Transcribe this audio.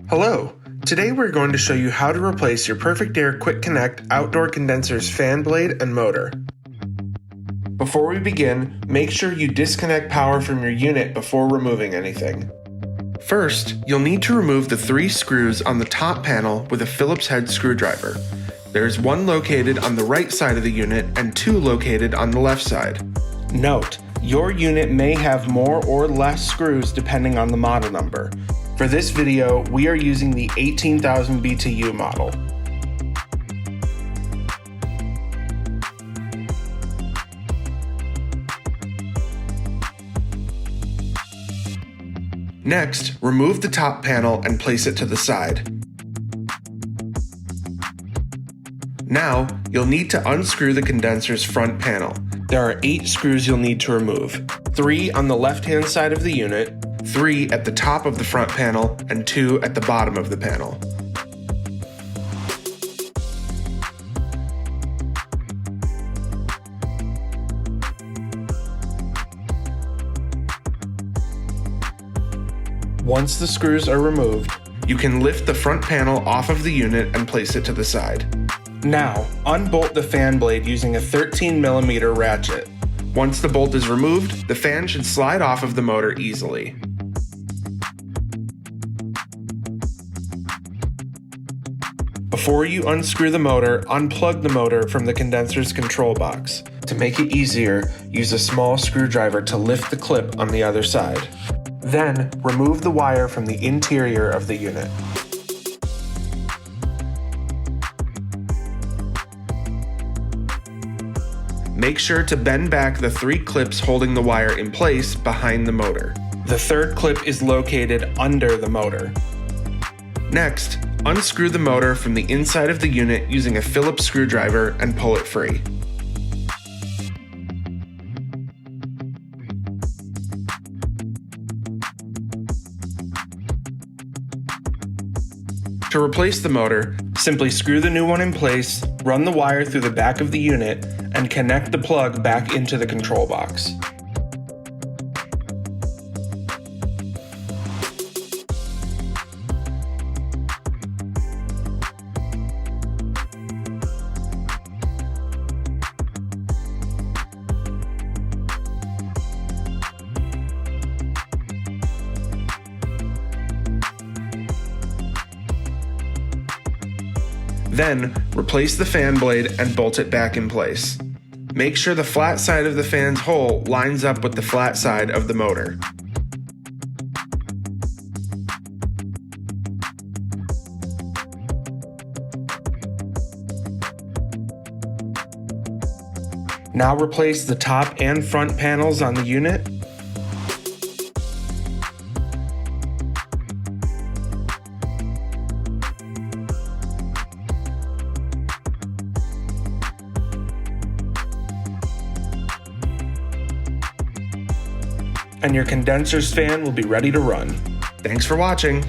Hello! Today we're going to show you how to replace your Perfect Aire Quick Connect outdoor condenser's fan blade and motor. Before we begin, make sure you disconnect power from your unit before removing anything. First, you'll need to remove the 3 screws on the top panel with a Phillips head screwdriver. There's one located on the right side of the unit and 2 located on the left side. Note, your unit may have more or less screws depending on the model number. For this video, we are using the 18,000 BTU model. Next, remove the top panel and place it to the side. Now, you'll need to unscrew the condenser's front panel. There are 8 screws you'll need to remove. 3 on the left-hand side of the unit, 3 at the top of the front panel, and 2 at the bottom of the panel. Once the screws are removed, you can lift the front panel off of the unit and place it to the side. Now, unbolt the fan blade using a 13mm ratchet. Once the bolt is removed, the fan should slide off of the motor easily. Before you unscrew the motor, unplug the motor from the condenser's control box. To make it easier, use a small screwdriver to lift the clip on the other side. Then, remove the wire from the interior of the unit. Make sure to bend back the 3 clips holding the wire in place behind the motor. The 3rd clip is located under the motor. Next, unscrew the motor from the inside of the unit using a Phillips screwdriver and pull it free. To replace the motor, simply screw the new one in place, run the wire through the back of the unit, and connect the plug back into the control box. Then, replace the fan blade and bolt it back in place. Make sure the flat side of the fan's hole lines up with the flat side of the motor. Now replace the top and front panels on the unit. And your condenser's fan will be ready to run. Thanks for watching.